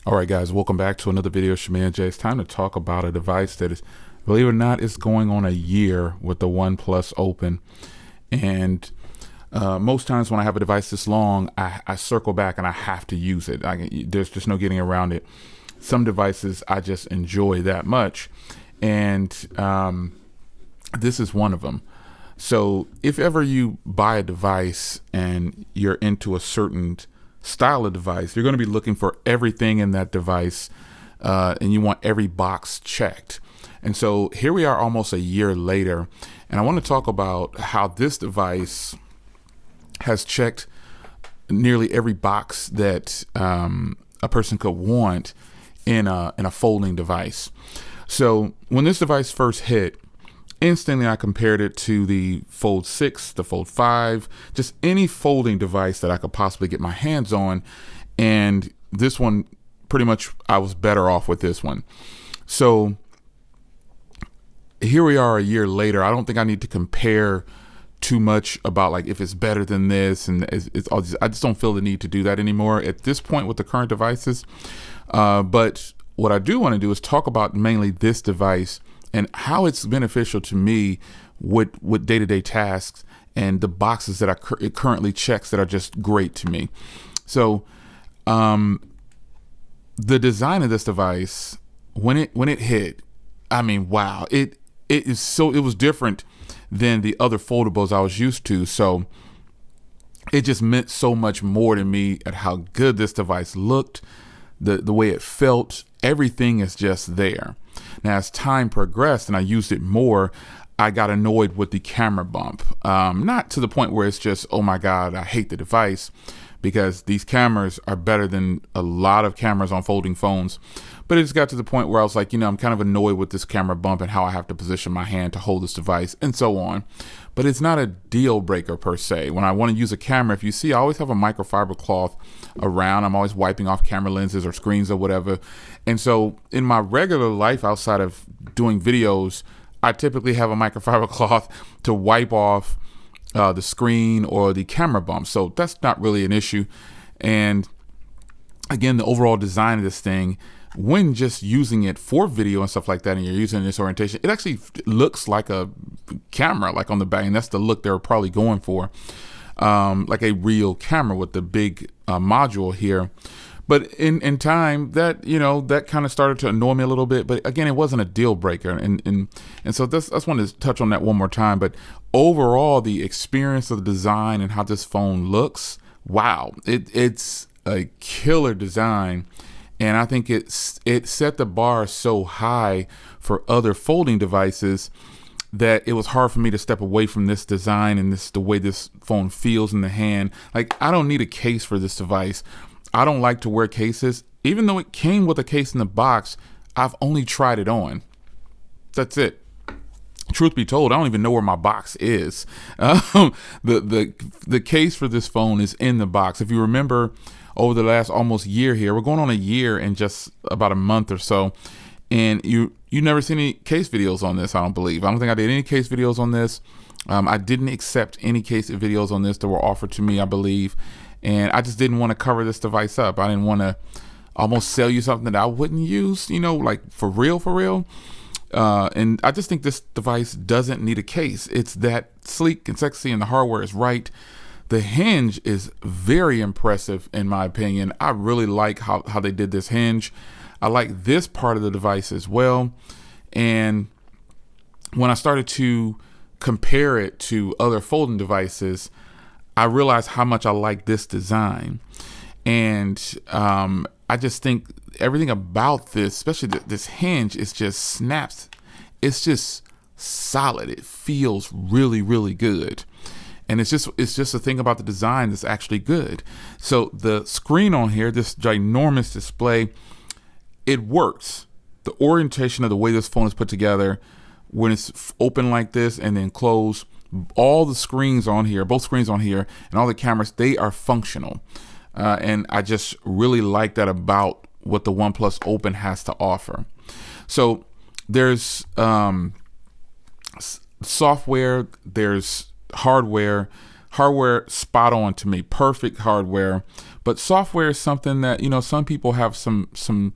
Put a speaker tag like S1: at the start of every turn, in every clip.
S1: All right, guys, welcome back to another video. Shaman J. It's time to talk about a device that is, believe it or not, is going on a year with the OnePlus Open. And most times when I have a device this long, I circle back and I have to use it. There's just no getting around it. Some devices I just enjoy that much. And this is one of them. So if ever you buy a device and you're into a certain style of device, you're going to be looking for everything in that device, and you want every box checked. And so here we are almost a year later, and I want to talk about how this device has checked nearly every box that a person could want in a folding device. So when this device first hit, instantly I compared it to the Fold 6, the Fold 5, just any folding device that I could possibly get my hands on. And this one, pretty much I was better off with this one. So here we are a year later. I don't think I need to compare too much about like if it's better than this, and it's all. I just don't feel the need to do that anymore at this point with the current devices. But what I do want to do is talk about mainly this device and how it's beneficial to me with day-to-day tasks and the boxes that it currently checks that are just great to me. So the design of this device, when it hit, I mean, wow, it was different than the other foldables I was used to. So it just meant so much more to me at how good this device looked, the way it felt. Everything is just there. Now, as time progressed and I used it more, I got annoyed with the camera bump. Not to the point where it's just, oh my God, I hate the device, because these cameras are better than a lot of cameras on folding phones. But it just got to the point where I was like, I'm kind of annoyed with this camera bump and how I have to position my hand to hold this device and so on. But it's not a deal breaker per se. When I want to use a camera, if you see, I always have a microfiber cloth around. I'm always wiping off camera lenses or screens or whatever. And so in my regular life outside of doing videos, I typically have a microfiber cloth to wipe off the screen or the camera bump. So that's not really an issue. And again, the overall design of this thing, when just using it for video and stuff like that, and you're using this orientation, it actually looks like a camera, like on the back, and that's the look they're probably going for, like a real camera with the big module here. But in time, that that kind of started to annoy me a little bit. But again, it wasn't a deal breaker, and so that's wanted to touch on that one more time. But overall, the experience of the design and how this phone looks, wow, it's a killer design. And I think it set the bar so high for other folding devices that it was hard for me to step away from this design and the way this phone feels in the hand. Like, I don't need a case for this device. I don't like to wear cases. Even though it came with a case in the box, I've only tried it on. That's it. Truth be told, I don't even know where my box is. The case for this phone is in the box. If you remember, over the last almost year here, we're going on a year in just about a month or so, and you never seen any case videos on this. I don't think I did any case videos on this. I didn't accept any case videos on this that were offered to me, I believe, and I just didn't want to cover this device up. I didn't want to almost sell you something that I wouldn't use, like for real. And I just think this device doesn't need a case. It's that sleek and sexy, and the hardware is right. The hinge is very impressive in my opinion. I really like how they did this hinge. I like this part of the device as well. And when I started to compare it to other folding devices, I realized how much I like this design. And I just think everything about this, especially this hinge, is just snaps. It's just solid. It feels really, really good. And it's just a thing about the design that's actually good. So the screen on here, this ginormous display, it works. The orientation of the way this phone is put together, when it's open like this and then closed, all the screens on here, both screens on here, and all the cameras, they are functional. And I just really like that about what the OnePlus Open has to offer. So there's software, there's hardware spot on to me, perfect hardware But software is something that, you know, some people have some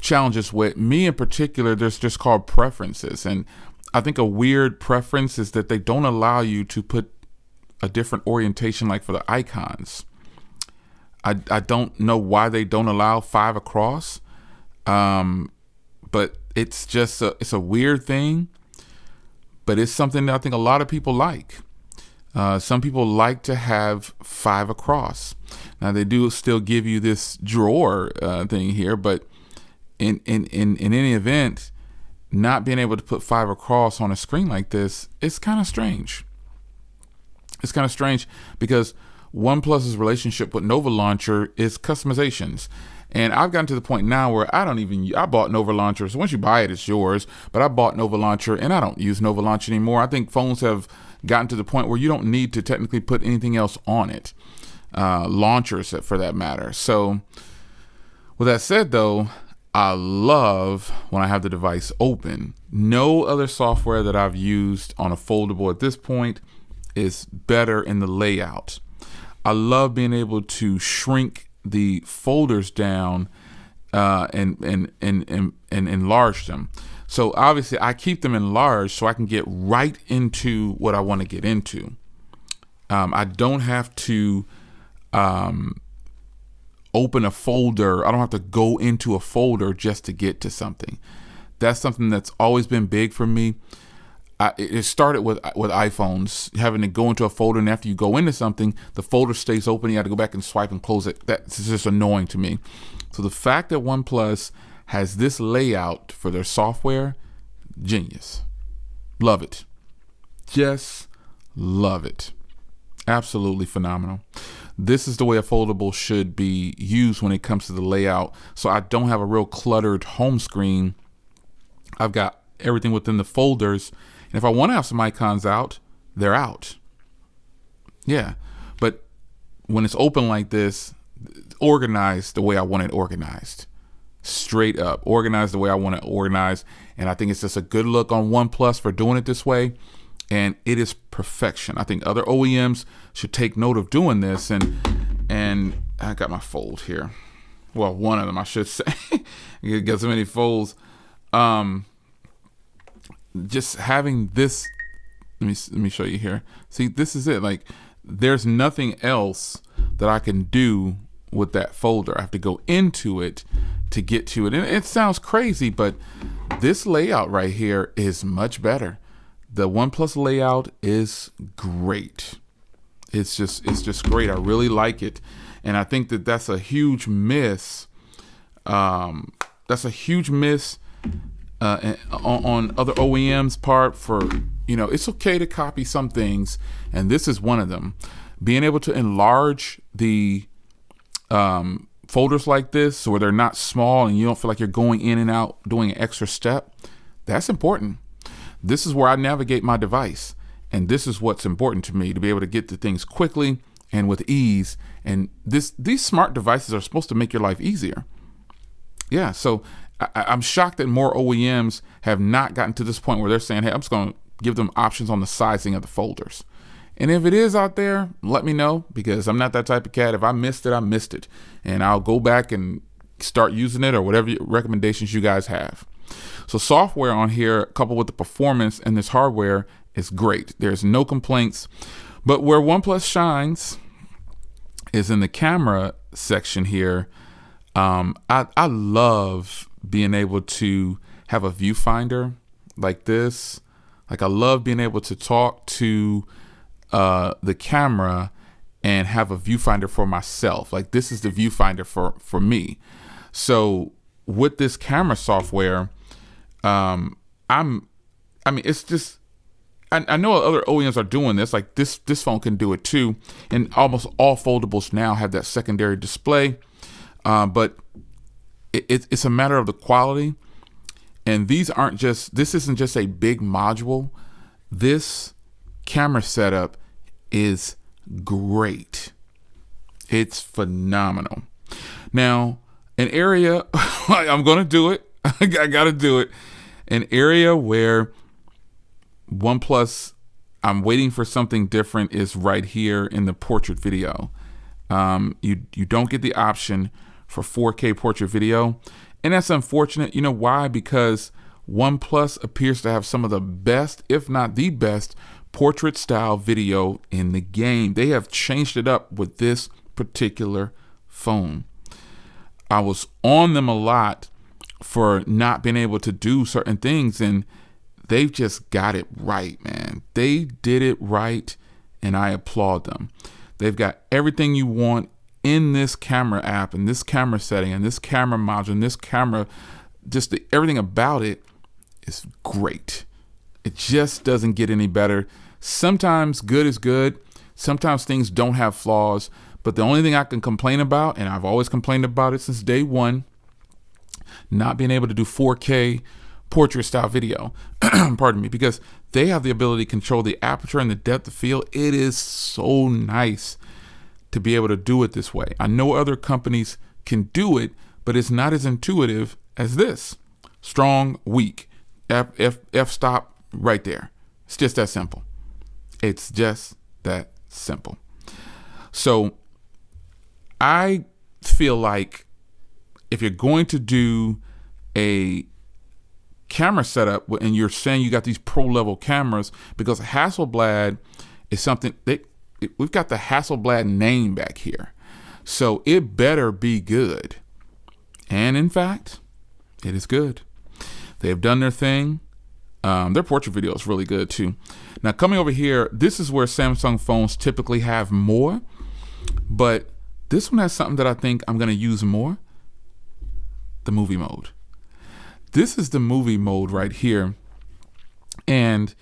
S1: challenges with. Me in particular, there's just called preferences. And I think a weird preference is that they don't allow you to put a different orientation, like for the icons. I don't know why they don't allow 5 across, but it's just it's a weird thing, but it's something that I think a lot of people like. Some people like to have 5 across. Now they do still give you this drawer thing here, but in any event, not being able to put 5 across on a screen like this, it's kind of strange. It's kind of strange because OnePlus's relationship with Nova Launcher is customizations. And I've gotten to the point now where I bought Nova Launcher. So once you buy it, it's yours. But I bought Nova Launcher and I don't use Nova Launcher anymore. I think phones have gotten to the point where you don't need to technically put anything else on it. Launchers for that matter. So with that said though, I love when I have the device open. No other software that I've used on a foldable at this point is better in the layout. I love being able to shrink the folders down and enlarge them. So obviously I keep them enlarged so I can get right into what I want to get into. I don't have to open a folder. I don't have to go into a folder just to get to something. That's something that's always been big for me. It started with iPhones, having to go into a folder, and after you go into something, the folder stays open. You have to go back and swipe and close it. That's just annoying to me. So the fact that OnePlus has this layout for their software, genius. Love it. Just love it. Absolutely phenomenal. This is the way a foldable should be used when it comes to the layout. So I don't have a real cluttered home screen. I've got everything within the folders. And if I want to have some icons out, they're out. Yeah. But when it's open like this, organized the way I want it organized. Straight up. Organized the way I want it organized. And I think it's just a good look on OnePlus for doing it this way. And it is perfection. I think other OEMs should take note of doing this. And I got my fold here. Well, one of them, I should say. You got so many folds. Just having this, let me show you here. See, this is it. Like, there's nothing else that I can do with that folder. I have to go into it to get to it. And it sounds crazy, but this layout right here is much better. The OnePlus layout is great. It's just great. I really like it. And I think that that's a huge miss. That's a huge miss on other OEMs' part for, you know, it's okay to copy some things, and this is one of them. Being able to enlarge the folders like this so where they're not small and you don't feel like you're going in and out doing an extra step, that's important. This is where I navigate my device, and this is what's important to me, to be able to get to things quickly and with ease. And these smart devices are supposed to make your life easier. Yeah, so I'm shocked that more OEMs have not gotten to this point where they're saying, hey, I'm just going to give them options on the sizing of the folders. And if it is out there, let me know, because I'm not that type of cat. If I missed it, I missed it. And I'll go back and start using it or whatever recommendations you guys have. So software on here, coupled with the performance and this hardware, is great. There's no complaints. But where OnePlus shines is in the camera section here. I love being able to have a viewfinder like this. Like, I love being able to talk to the camera and have a viewfinder for myself. Like, this is the viewfinder for me. So with this camera software, it's just, I know other OEMs are doing this. Like this phone can do it too. And almost all foldables now have that secondary display. But it's a matter of the quality. And this isn't just a big module. This camera setup is great. It's phenomenal. Now, an area, I'm going to do it. I got to do it. An area where OnePlus, I'm waiting for something different, is right here in the portrait video. You don't get the option for 4K portrait video, and that's unfortunate. You know why? Because OnePlus appears to have some of the best, if not the best, portrait style video in the game. They have changed it up with this particular phone. I was on them a lot for not being able to do certain things, and they've just got it right, man. They did it right, and I applaud them. They've got everything you want in this camera app, and this camera setting, and this camera module, and this camera, everything about it is great. It just doesn't get any better. Sometimes good is good. Sometimes things don't have flaws, but the only thing I can complain about, and I've always complained about it since day one, not being able to do 4K portrait style video, pardon me, because they have the ability to control the aperture and the depth of field. It is so nice to be able to do it this way. I know other companies can do it, but it's not as intuitive as this. Strong, weak, F stop right there. It's just that simple. It's just that simple. So I feel like if you're going to do a camera setup and you're saying you got these pro level cameras, because Hasselblad is something we've got the Hasselblad name back here, so it better be good. And in fact, it is good. They have done their thing. Their portrait video is really good too. Now coming over here, this is where Samsung phones typically have more, but this one has something that I think I'm going to use more: the movie mode. This is the movie mode right here. And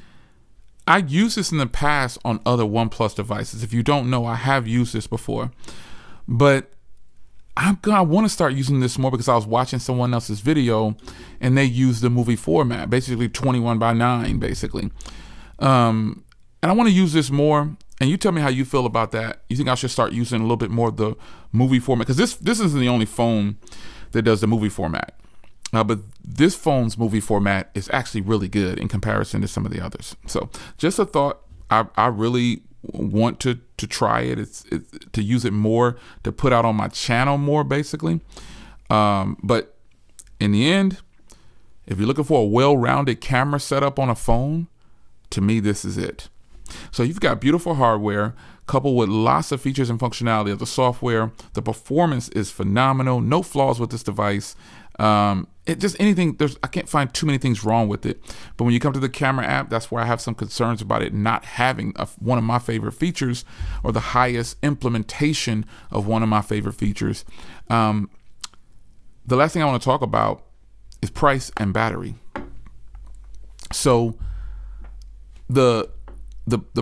S1: I used this in the past on other OnePlus devices. If you don't know, I have used this before. But I want to start using this more because I was watching someone else's video and they used the movie format, basically 21:9, basically. And I want to use this more. And you tell me how you feel about that. You think I should start using a little bit more of the movie format? Because this isn't the only phone that does the movie format. But this phone's movie format is actually really good in comparison to some of the others. So just a thought. I really want to try it. It's to use it more, to put out on my channel more, basically. But in the end, if you're looking for a well-rounded camera setup on a phone, to me, this is it. So you've got beautiful hardware coupled with lots of features and functionality of the software. The performance is phenomenal. No flaws with this device. I can't find too many things wrong with it. But when you come to the camera app, that's where I have some concerns about it not having one of my favorite features, or the highest implementation of one of my favorite features. The last thing I want to talk about is price and battery. So the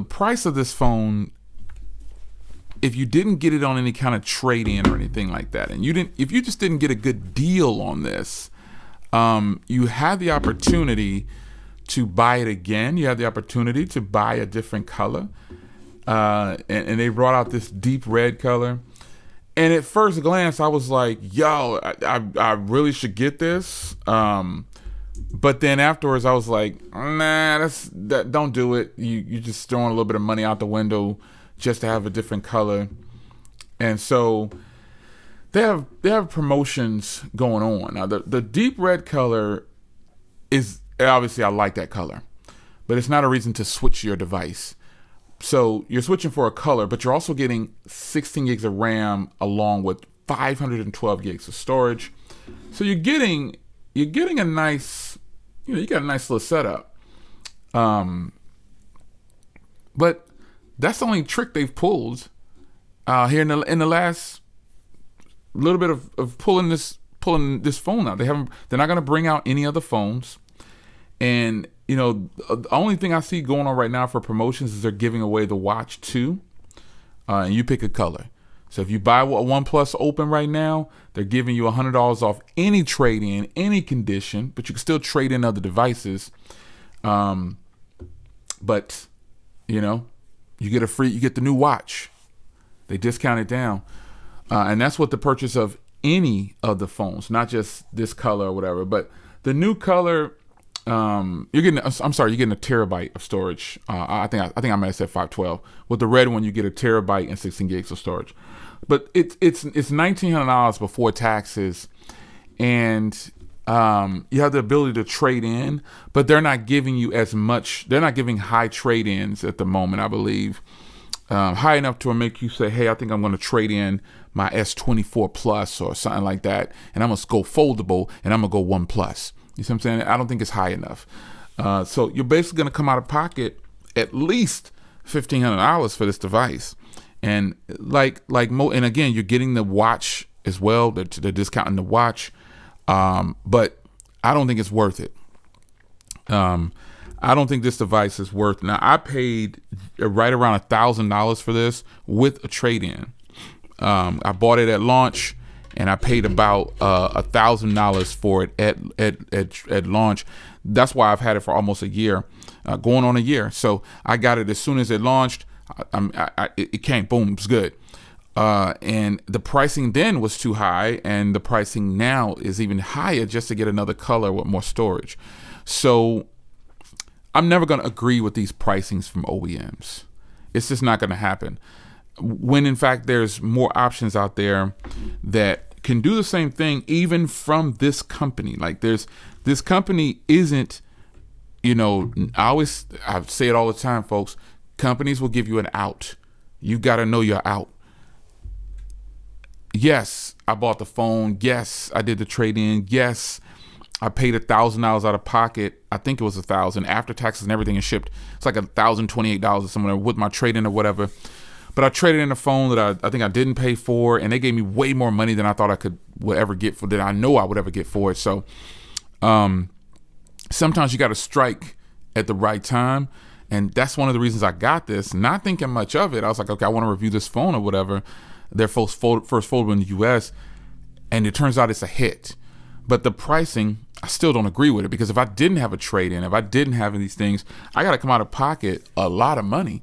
S1: price of this phone, if you didn't get it on any kind of trade-in or anything like that, and if you just didn't get a good deal on this, you have the opportunity to buy it again. You have the opportunity to buy a different color, and they brought out this deep red color. And at first glance, I was like, "Yo, I really should get this." But then afterwards, I was like, "Nah, don't do it. You're just throwing a little bit of money out the window just to have a different color." And so they have promotions going on. Now the deep red color is obviously, I like that color, but it's not a reason to switch your device. So you're switching for a color, but you're also getting 16 gigs of RAM along with 512 gigs of storage. So you're getting a nice, you got a nice little setup. But that's the only trick they've pulled here in the last little bit of pulling this phone out. They're not going to bring out any other phones. And the only thing I see going on right now for promotions is they're giving away the Watch 2, and you pick a color. So if you buy a OnePlus Open right now, they're giving you $100 off any trade-in, any condition, but you can still trade in other devices. But you get the new watch. They discount it down, and that's what the purchase of any of the phones, not just this color or whatever, but the new color. You're getting a terabyte of storage. I think I might have said 512. With the red one, you get a terabyte and 16 gigs of storage. but it's $1,900 before taxes, and you have the ability to trade in, but they're not giving you as much. They're not giving high trade-ins at the moment, I believe, high enough to make you say, hey, I think I'm going to trade in my S24 Plus or something like that, and I'm going to go foldable, and I'm going to go OnePlus. You see what I'm saying? I don't think it's high enough. So you're basically going to come out of pocket at least $1,500 for this device. And and again, you're getting the watch as well. They're discounting the watch. But I don't think it's worth it. I don't think this device is worth it. Now, I paid right around $1,000 for this with a trade-in. I bought it at launch, and I paid about $1,000 for it at launch. That's why I've had it for almost a year, going on a year. So I got it as soon as it launched. It came, boom, it's good. And the pricing then was too high, and the pricing now is even higher just to get another color with more storage. So I'm never going to agree with these pricings from OEMs. It's just not going to happen. When in fact there's more options out there that can do the same thing, even from this company. Like this company isn't, I say it all the time, folks. Companies will give you an out. You got to know you're out. Yes, I bought the phone. Yes, I did the trade-in. Yes, I paid $1,000 out of pocket. I think it was $1,000 after taxes and everything is shipped. It's like $1,028 or somewhere with my trade-in or whatever. But I traded in a phone that I think I didn't pay for, and they gave me way more money than I thought would ever get for, that I know I would ever get for it. So sometimes you got to strike at the right time. And that's one of the reasons I got this, not thinking much of it. I was like, okay, I want to review this phone or whatever. Their first foldable in the US, and it turns out it's a hit. But the pricing, I still don't agree with it, because if I didn't have a trade-in, if I didn't have these things, I got to come out of pocket a lot of money.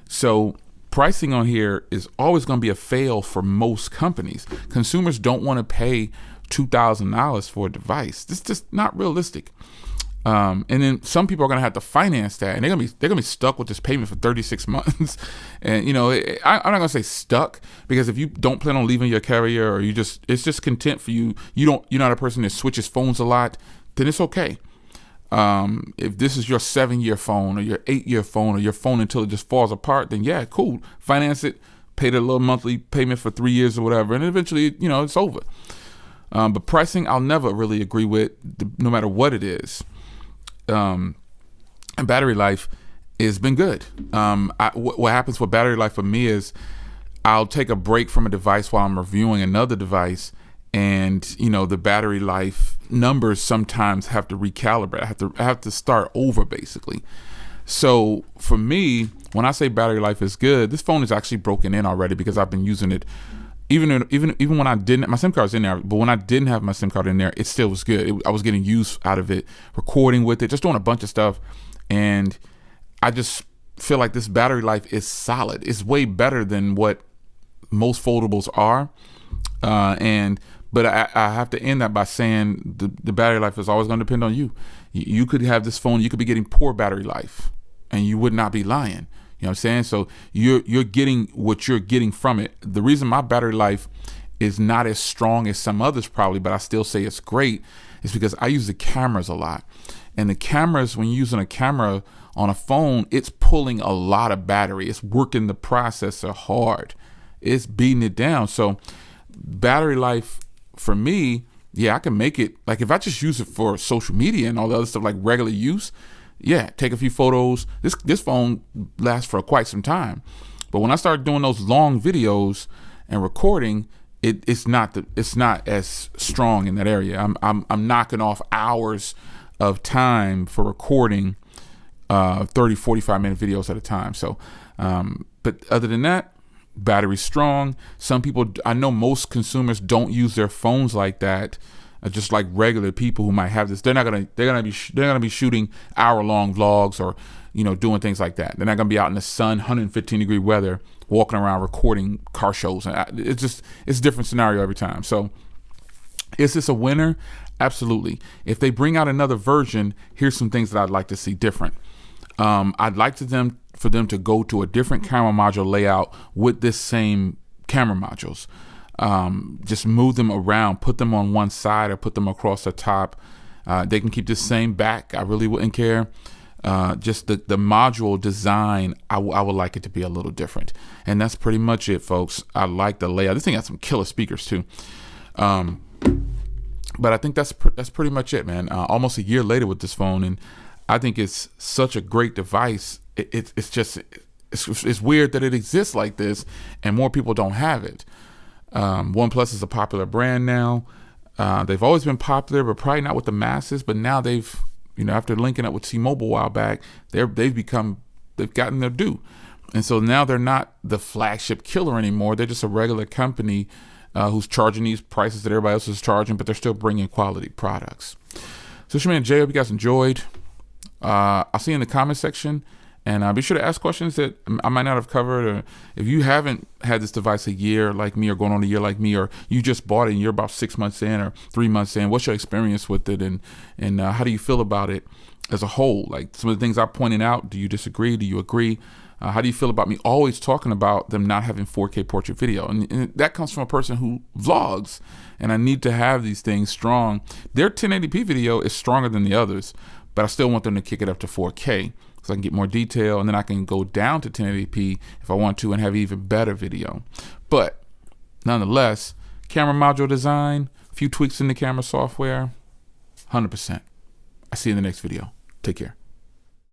S1: So pricing on here is always going to be a fail for most companies. Consumers don't want to pay $2,000 for a device. This is just not realistic. And then some people are going to have to finance that, and they're going to be stuck with this payment for 36 months. And, I'm not going to say stuck, because if you don't plan on leaving your carrier, or it's just content for you, you're not a person that switches phones a lot, then it's okay. If this is your 7-year phone or your 8-year phone or your phone until it just falls apart, then yeah, cool. Finance it, pay the little monthly payment for 3 years or whatever, and eventually, it's over. But pricing, I'll never really agree with, no matter what it is. And battery life has been good. What happens with battery life for me is I'll take a break from a device while I'm reviewing another device, and the battery life numbers sometimes have to recalibrate. I have to start over, basically. So for me, when I say battery life is good, this phone is actually broken in already, because I've been using it. Even when I didn't, my SIM card's in there, but when I didn't have my SIM card in there, it still was good. I was getting use out of it, recording with it, just doing a bunch of stuff. And I just feel like this battery life is solid. It's way better than what most foldables are. But I have to end that by saying the battery life is always going to depend on you. You could have this phone, you could be getting poor battery life, and you would not be lying. You know what I'm saying? So you're getting what you're getting from it. The reason my battery life is not as strong as some others probably, but I still say it's great, is because I use the cameras a lot. And the cameras, when you're using a camera on a phone, it's pulling a lot of battery. It's working the processor hard. It's beating it down. So battery life for me, yeah, I can make it. Like if I just use it for social media and all the other stuff, like regular use, yeah, take a few photos. This phone lasts for quite some time. But when I start doing those long videos and recording, it's not as strong in that area. I'm knocking off hours of time for recording 30, 45-minute videos at a time. So, but other than that, battery's strong. Some people, I know most consumers don't use their phones like that. Just like regular people who might have this, they're gonna be shooting hour-long vlogs or doing things like that. They're not gonna be out in the sun, 115-degree weather, walking around recording car shows. And it's a different scenario every time. So is this a winner? Absolutely. If they bring out another version, here's some things that I'd like to see different. I'd like for them to go to a different camera module layout with this same camera modules. Just move them around, put them on one side or put them across the top. They can keep the same back. I really wouldn't care. Just the module design, I would like it to be a little different. And that's pretty much it, folks. I like the layout. This thing has some killer speakers too. But I think that's pretty much it, man. Almost a year later with this phone, and I think it's such a great device. It's weird that it exists like this and more people don't have it. OnePlus is a popular brand now. They've always been popular, but probably not with the masses. But now they've, after linking up with T-Mobile a while back, they've gotten their due. And so now they're not the flagship killer anymore. They're just a regular company who's charging these prices that everybody else is charging, but they're still bringing quality products. So it's your man Jay. Hope you guys enjoyed. I'll see you in the comment section, and be sure to ask questions that I might not have covered. Or if you haven't had this device a year like me, or going on a year like me, or you just bought it and you're about 6 months in or 3 months in, what's your experience with it, and how do you feel about it as a whole? Like some of the things I pointed out, do you disagree? Do you agree? How do you feel about me always talking about them not having 4K portrait video? And that comes from a person who vlogs, and I need to have these things strong. Their 1080p video is stronger than the others, but I still want them to kick it up to 4K so I can get more detail, and then I can go down to 1080p if I want to and have even better video. But nonetheless, camera module design, a few tweaks in the camera software, 100%. I see you in the next video. Take care.